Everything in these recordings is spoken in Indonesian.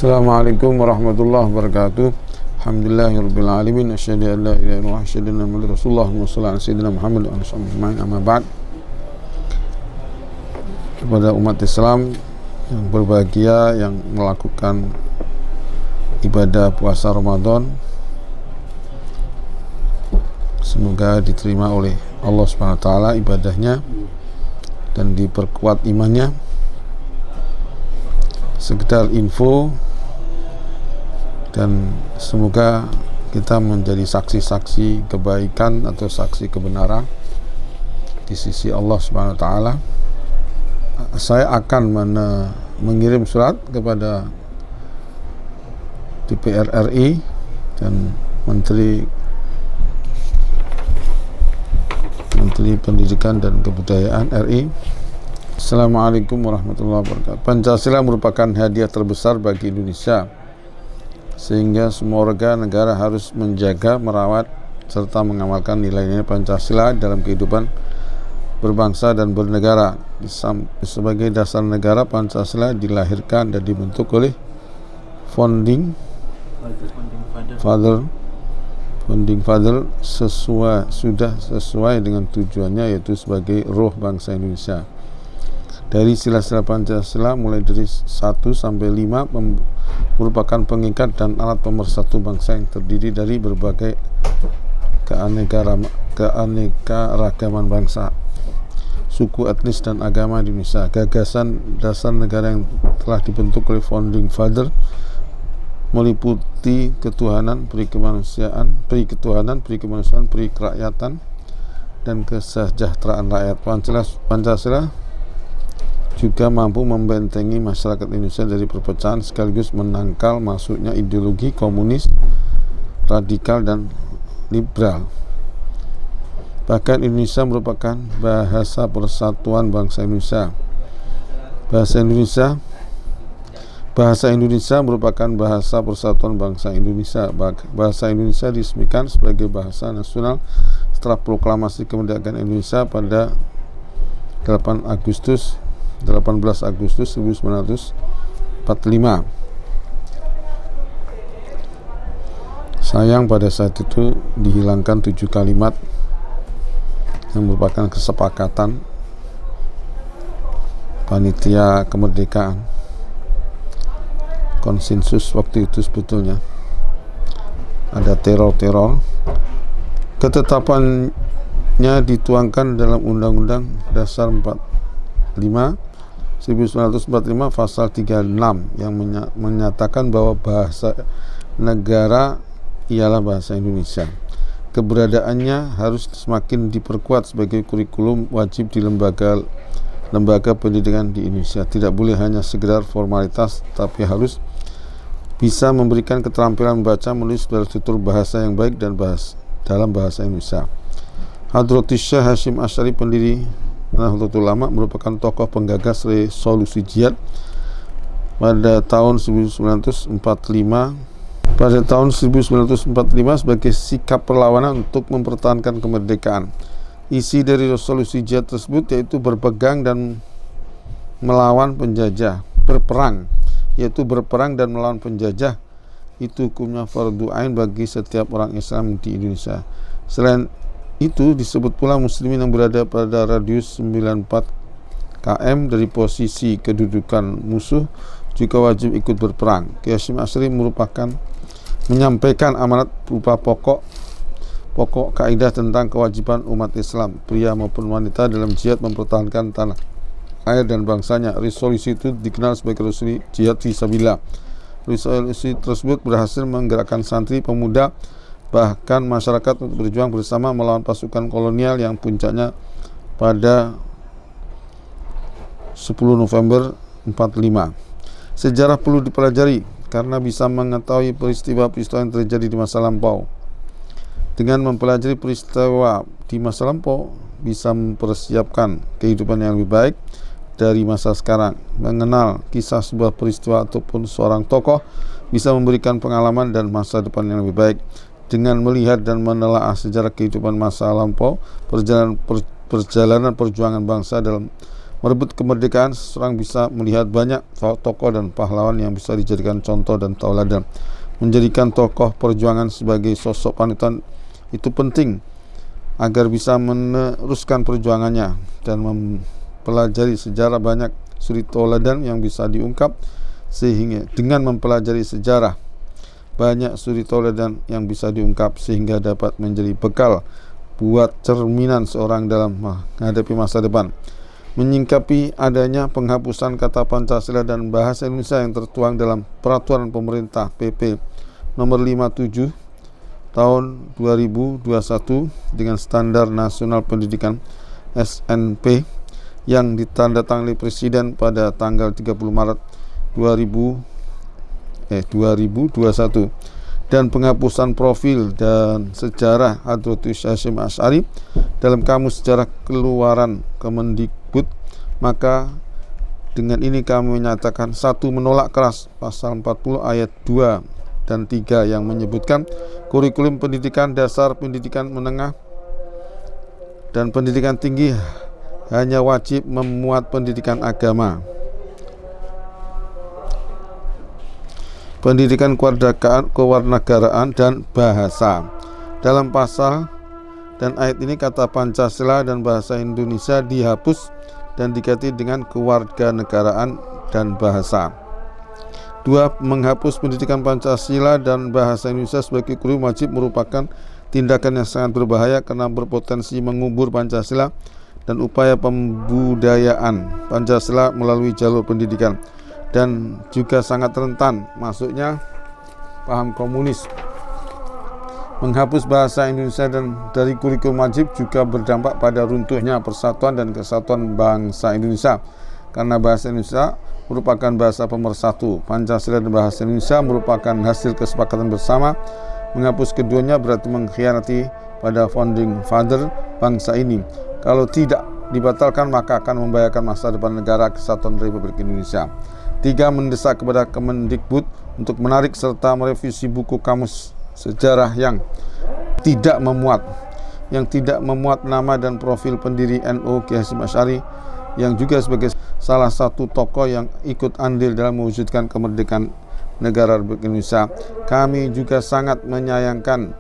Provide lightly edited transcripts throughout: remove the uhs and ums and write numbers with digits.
Assalamualaikum warahmatullahi wabarakatuh. Alhamdulillahirabbil alamin. Asyhadu an la ilaha illallah, asyhadu anna Muhammadar Rasulullah, sallallahu alaihi wasallam Muhammad wa alihi amma ba'd. Kepada umat Islam yang berbahagia yang melakukan ibadah puasa Ramadan, semoga diterima oleh Allah Subhanahu wa taala ibadahnya dan diperkuat imannya. Sekedar info, dan semoga kita menjadi saksi-saksi kebaikan atau saksi kebenaran di sisi Allah Subhanahu wa taala. Saya akan mengirim surat kepada DPR RI dan Menteri Pendidikan dan Kebudayaan RI. Assalamualaikum warahmatullahi wabarakatuh. Pancasila merupakan hadiah terbesar bagi Indonesia, sehingga semua warga negara harus menjaga, merawat, serta mengamalkan nilai-nilai Pancasila dalam kehidupan berbangsa dan bernegara. Sebagai dasar negara, Pancasila dilahirkan dan dibentuk oleh Founding Father sesuai dengan tujuannya, yaitu sebagai roh bangsa Indonesia. Dari sila-sila Pancasila mulai dari 1 sampai 5 merupakan pengikat dan alat pemersatu bangsa yang terdiri dari berbagai keanekaragaman bangsa, suku, etnis, dan agama di Indonesia. Gagasan dasar negara yang telah dibentuk oleh Founding Father meliputi ketuhanan, peri kemanusiaan, peri kerakyatan, dan kesejahteraan rakyat. Pancasila juga mampu membentengi masyarakat Indonesia dari perpecahan, sekaligus menangkal masuknya ideologi komunis, radikal, dan liberal. Bahkan Indonesia merupakan bahasa persatuan bangsa Indonesia. Bahasa Indonesia merupakan bahasa persatuan bangsa Indonesia. Bahasa Indonesia diresmikan sebagai bahasa nasional setelah proklamasi kemerdekaan Indonesia pada 18 Agustus 1945. Sayang pada saat itu dihilangkan 7 kalimat yang merupakan kesepakatan panitia kemerdekaan, konsensus waktu itu. Sebetulnya ada teror. Ketetapannya dituangkan dalam Undang-Undang Dasar 1945 pasal 36 yang menyatakan bahwa bahasa negara ialah bahasa Indonesia. Keberadaannya harus semakin diperkuat sebagai kurikulum wajib di lembaga pendidikan di Indonesia. Tidak boleh hanya sekedar formalitas, tapi harus bisa memberikan keterampilan membaca, menulis bertutur bahasa yang baik dan dalam bahasa Indonesia. Hadratus Syekh Hasyim Asy'ari, pendiri Nahdlatul Ulama, merupakan tokoh penggagas resolusi jihad pada tahun 1945 sebagai sikap perlawanan untuk mempertahankan kemerdekaan. Isi dari resolusi jihad tersebut yaitu berperang dan melawan penjajah. Berperang dan melawan penjajah itu hukumnya fardu ain bagi setiap orang Islam di Indonesia. Selain itu disebut pula muslimin yang berada pada radius 94 km dari posisi kedudukan musuh juga wajib ikut berperang. Kiai Hasyim Asy'ari menyampaikan amanat berupa pokok kaidah tentang kewajiban umat Islam, pria maupun wanita, dalam jihad mempertahankan tanah air dan bangsanya. Resolusi itu dikenal sebagai resolusi jihad fisabilillah. Resolusi tersebut berhasil menggerakkan santri, pemuda, bahkan masyarakat untuk berjuang bersama melawan pasukan kolonial yang puncaknya pada 10 November 45. Sejarah perlu dipelajari karena bisa mengetahui peristiwa-peristiwa yang terjadi di masa lampau. Dengan mempelajari peristiwa di masa lampau, bisa mempersiapkan kehidupan yang lebih baik dari masa sekarang. Mengenal kisah sebuah peristiwa ataupun seorang tokoh bisa memberikan pengalaman dan masa depan yang lebih baik. Dengan melihat dan menelaah sejarah kehidupan masa lampau, perjalanan perjuangan bangsa dalam Merebut kemerdekaan, seseorang bisa melihat banyak tokoh dan pahlawan yang bisa dijadikan contoh dan tauladan. Menjadikan tokoh perjuangan sebagai sosok panutan itu penting agar bisa meneruskan perjuangannya dan mempelajari sejarah. Banyak suri tauladan yang bisa diungkap, sehingga dengan mempelajari sejarah banyak suri tauladan yang bisa diungkap sehingga dapat menjadi bekal buat cerminan seorang dalam menghadapi masa depan. Menyingkapi adanya penghapusan kata Pancasila dan bahasa Indonesia yang tertuang dalam peraturan pemerintah PP nomor 57 tahun 2021 dengan Standar Nasional Pendidikan SNP yang ditandatangani Presiden pada tanggal 30 Maret 2021 dan penghapusan profil dan sejarah Hadratus Hasyim Asy'ari dalam Kamus Sejarah Keluaran Kemendikbud, maka dengan ini kami menyatakan: 1. Menolak keras pasal 40 ayat 2 dan 3 yang menyebutkan kurikulum pendidikan dasar, pendidikan menengah, dan pendidikan tinggi hanya wajib memuat pendidikan agama, pendidikan kewarganegaraan dan bahasa. Dalam pasal dan ayat ini kata Pancasila dan bahasa Indonesia dihapus dan diganti dengan kewarganegaraan dan bahasa. 2. Menghapus pendidikan Pancasila dan bahasa Indonesia sebagai kurikulum wajib merupakan tindakan yang sangat berbahaya karena berpotensi mengubur Pancasila dan upaya pembudayaan Pancasila melalui jalur pendidikan, dan juga sangat rentan masuknya paham komunis. Menghapus bahasa Indonesia dan dari kurikulum wajib juga berdampak pada runtuhnya persatuan dan kesatuan bangsa Indonesia, karena bahasa Indonesia merupakan bahasa pemersatu. Pancasila dan bahasa Indonesia merupakan hasil kesepakatan bersama. Menghapus keduanya berarti mengkhianati pada founding father bangsa ini. Kalau tidak dibatalkan, maka akan membahayakan masa depan negara kesatuan Republik Indonesia. 3. Mendesak kepada Kemendikbud untuk menarik serta merevisi buku kamus sejarah yang tidak memuat nama dan profil pendiri NU Kiai Hasyim Asy'ari, yang juga sebagai salah satu tokoh yang ikut andil dalam mewujudkan kemerdekaan negara Republik Indonesia. Kami juga sangat menyayangkan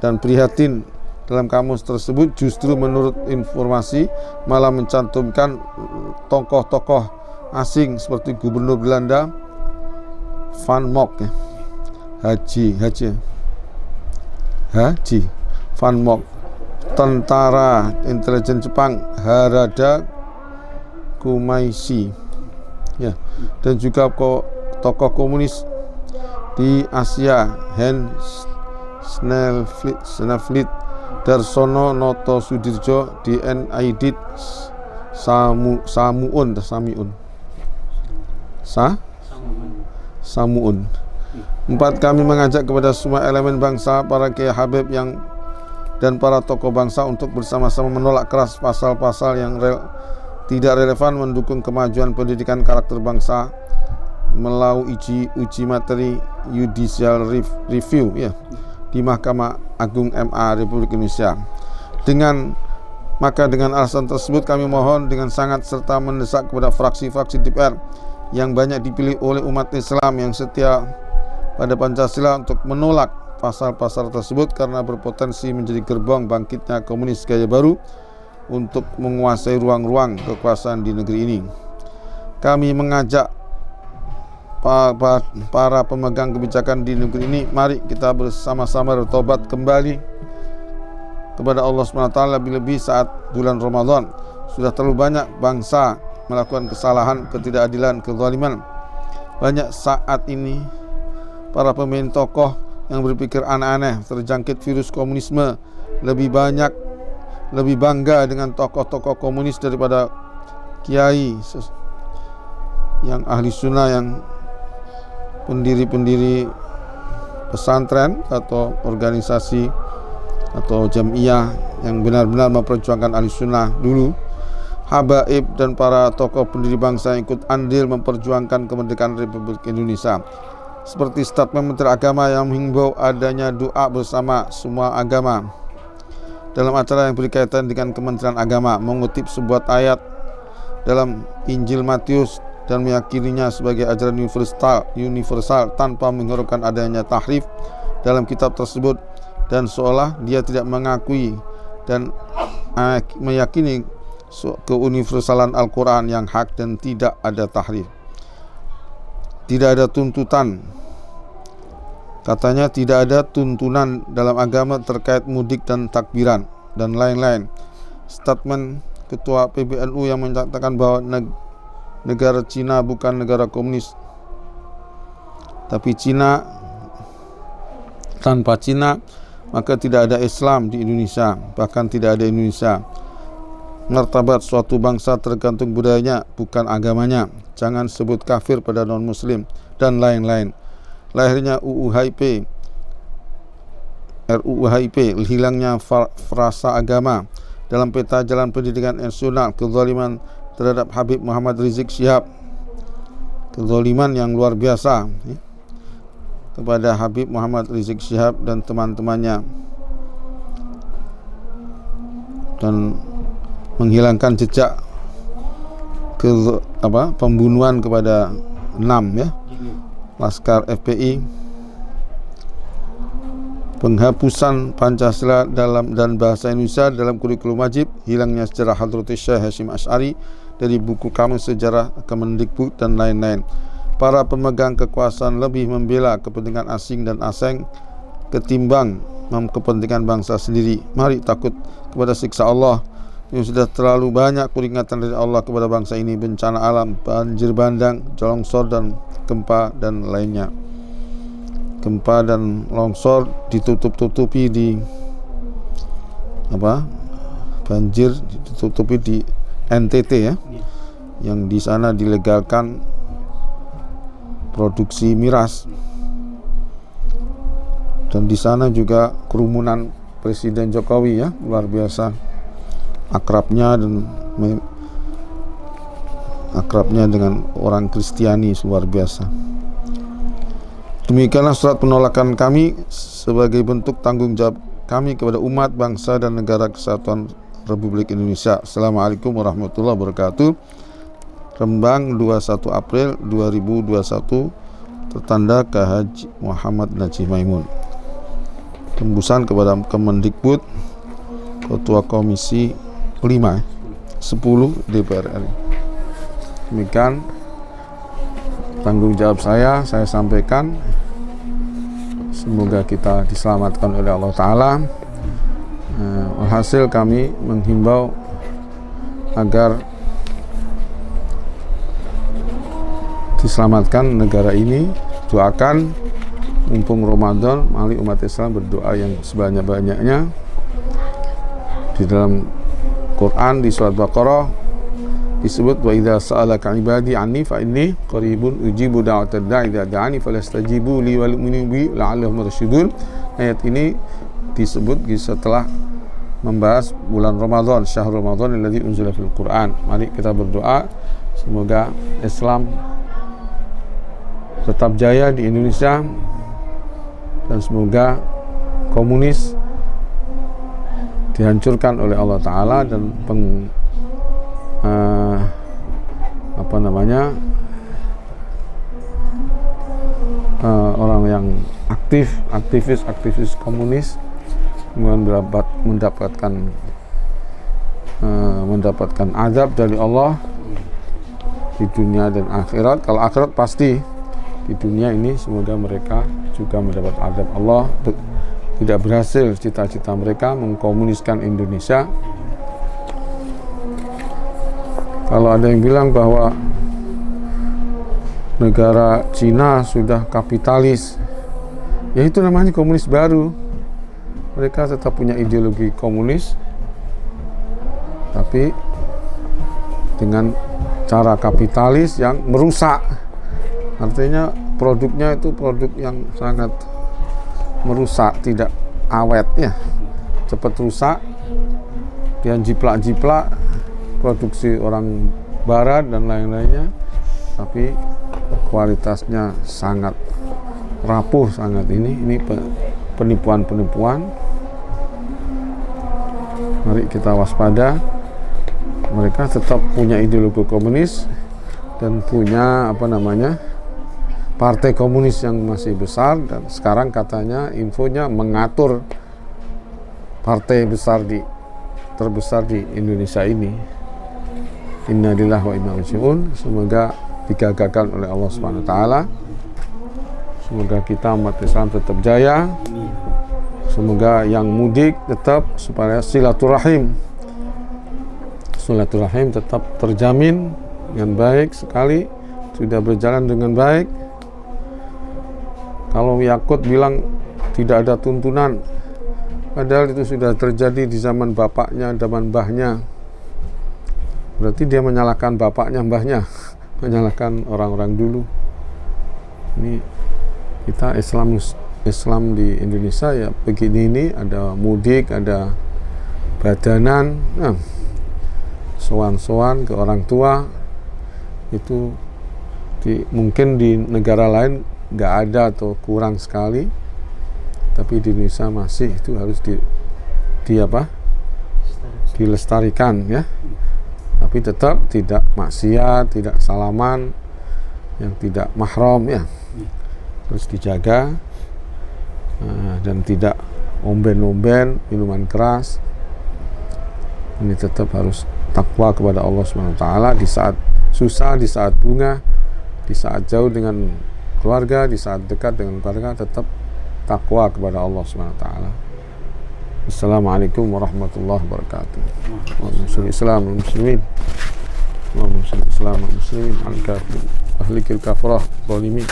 dan prihatin dalam kamus tersebut justru menurut informasi malah mencantumkan tokoh-tokoh asing seperti Gubernur Belanda Van Mock, Haji Van Mock, tentara intelijen Jepang Harada Kumaisi, dan juga tokoh komunis di Asia Hans Sneflit, Darsono Noto Sudirjo, D.N. Aidit, Samuun. 4. Kami mengajak kepada semua elemen bangsa, para Kiai Habib dan para tokoh bangsa untuk bersama-sama menolak keras pasal-pasal yang tidak relevan mendukung kemajuan pendidikan karakter bangsa melalui uji materi judicial review di Mahkamah Agung MA Republik Indonesia. Dengan alasan tersebut kami mohon dengan sangat serta mendesak kepada fraksi-fraksi DPR yang banyak dipilih oleh umat Islam yang setia pada Pancasila untuk menolak pasal-pasal tersebut karena berpotensi menjadi gerbong bangkitnya komunis gaya baru untuk menguasai ruang-ruang kekuasaan di negeri ini. Kami mengajak para pemegang kebijakan di negeri ini, mari kita bersama-sama bertobat kembali kepada Allah SWT, lebih-lebih saat bulan Ramadan. Sudah terlalu banyak bangsa melakukan kesalahan, ketidakadilan, kezaliman. Banyak saat ini para pemimpin tokoh yang berpikir aneh-aneh, terjangkit virus komunisme, lebih bangga dengan tokoh-tokoh komunis daripada kiai yang ahli sunnah, yang pendiri-pendiri pesantren atau organisasi atau jamiah yang benar-benar memperjuangkan ahli sunnah dulu. Habaib dan para tokoh pendiri bangsa yang ikut andil memperjuangkan kemerdekaan Republik Indonesia, seperti statement Menteri Agama yang menghimbau adanya doa bersama semua agama dalam acara yang berkaitan dengan Kementerian Agama, mengutip sebuah ayat dalam Injil Matius dan meyakininya sebagai ajaran universal tanpa mengharapkan adanya tahrif dalam kitab tersebut, dan seolah dia tidak mengakui dan meyakini keuniversalan Al-Quran yang hak dan tidak ada tahrif. Tidak ada tuntutan, katanya tidak ada tuntunan dalam agama terkait mudik dan takbiran dan lain-lain. Statement Ketua PBNU yang menyatakan bahwa negara Cina bukan negara komunis, tapi Cina, tanpa Cina maka tidak ada Islam di Indonesia, bahkan tidak ada Indonesia. Martabat suatu bangsa tergantung budayanya, bukan agamanya. Jangan sebut kafir pada non-muslim dan lain-lain. Lahirnya RUU HIP, hilangnya frasa agama dalam peta jalan pendidikan nasional, kezaliman terhadap Habib Muhammad Rizik Syihab, kezaliman yang luar biasa kepada Habib Muhammad Rizik Syihab dan teman-temannya, dan menghilangkan jejak pembunuhan kepada 6 laskar FPI, penghapusan Pancasila dan bahasa Indonesia dalam kurikulum wajib, hilangnya sejarah Hadratus Syekh Hasyim Asy'ari dari buku kamus sejarah Kemendikbud dan lain-lain. Para pemegang kekuasaan lebih membela kepentingan asing dan asing ketimbang kepentingan bangsa sendiri. Mari takut kepada siksa Allah. Yang sudah terlalu banyak peringatan dari Allah kepada bangsa ini, bencana alam, banjir bandang, longsor dan gempa dan lainnya. Gempa dan longsor ditutup-tutupi di banjir ditutupi di NTT yang di sana dilegalkan produksi miras, dan di sana juga kerumunan Presiden Jokowi luar biasa. Akrabnya dengan orang Kristiani luar biasa. Demikianlah surat penolakan kami sebagai bentuk tanggung jawab kami kepada umat, bangsa dan negara kesatuan Republik Indonesia. Assalamualaikum warahmatullahi wabarakatuh. Rembang 21 April 2021, tertanda K. Haji Muhammad Najih Maimun. Tembusan kepada Kemendikbud, Ketua Komisi 10 DPR RI. Demikian tanggung jawab saya sampaikan. Semoga kita diselamatkan oleh Allah Ta'ala. Alhasil kami menghimbau agar diselamatkan negara ini. Doakan mumpung Ramadan, mari umat Islam berdoa yang sebanyak-banyaknya. Di dalam Quran di surat Baqarah disebut, wa idza sa'alaka ibadi anni fa inni qaribun ujibu da'watad da'i idza da'ani falastajibu li wal yu'minu bi la'allahum yarshudun. Ayat ini disebut setelah membahas bulan Ramadan, syahrul Ramadan alladzi unzila fil Quran. Mari kita berdoa semoga Islam tetap jaya di Indonesia, dan semoga komunis dihancurkan oleh Allah Ta'ala, dan orang yang aktivis komunis mendapatkan azab dari Allah di dunia dan akhirat. Kalau akhirat pasti, di dunia ini semoga mereka juga mendapat azab Allah. Tidak berhasil cita-cita mereka mengkomuniskan Indonesia. Kalau ada yang bilang bahwa negara Cina sudah kapitalis, ya itu namanya komunis baru. Mereka tetap punya ideologi komunis, tapi dengan cara kapitalis yang merusak. Artinya produknya itu produk yang sangat merusak, tidak awet cepat rusak, dan jiplak-jiplak produksi orang barat dan lain-lainnya, tapi kualitasnya sangat rapuh, sangat ini penipuan. Mari kita waspada, mereka tetap punya ideologi komunis dan punya partai komunis yang masih besar, dan sekarang katanya infonya mengatur partai terbesar di Indonesia ini. Inna lillahi wa inna ilaihi raji'un. Semoga digagalkan oleh Allah Subhanahu wa taala. Semoga kita umat Islam tetap jaya. Semoga yang mudik tetap, supaya silaturahim tetap terjamin dengan baik sekali, sudah berjalan dengan baik. Kalau Yakut bilang tidak ada tuntunan, padahal itu sudah terjadi di zaman bapaknya, zaman mbahnya. Berarti dia menyalahkan bapaknya, mbahnya, menyalahkan orang-orang dulu. Ini kita Islam di Indonesia ya begini, ini ada mudik, ada badanan, sowan-sowan ke orang tua. Itu mungkin di negara lain nggak ada atau kurang sekali, tapi di Indonesia masih, itu harus dilestarikan ya. Tapi tetap tidak maksiat, tidak salaman yang tidak mahram ya, terus dijaga, dan tidak omben-omben minuman keras. Ini tetap harus takwa kepada Allah Subhanahu wa taala di saat susah, di saat bunga, di saat jauh dengan keluarga, di saat dekat dengan keluarga, tetap takwa kepada Allah Subhanahu wa taala. Assalamualaikum warahmatullahi wabarakatuh. Allahumma Islam wal muslimin. Allahumma Islam wal muslimin al kafir ahlikil kafirah zalimin.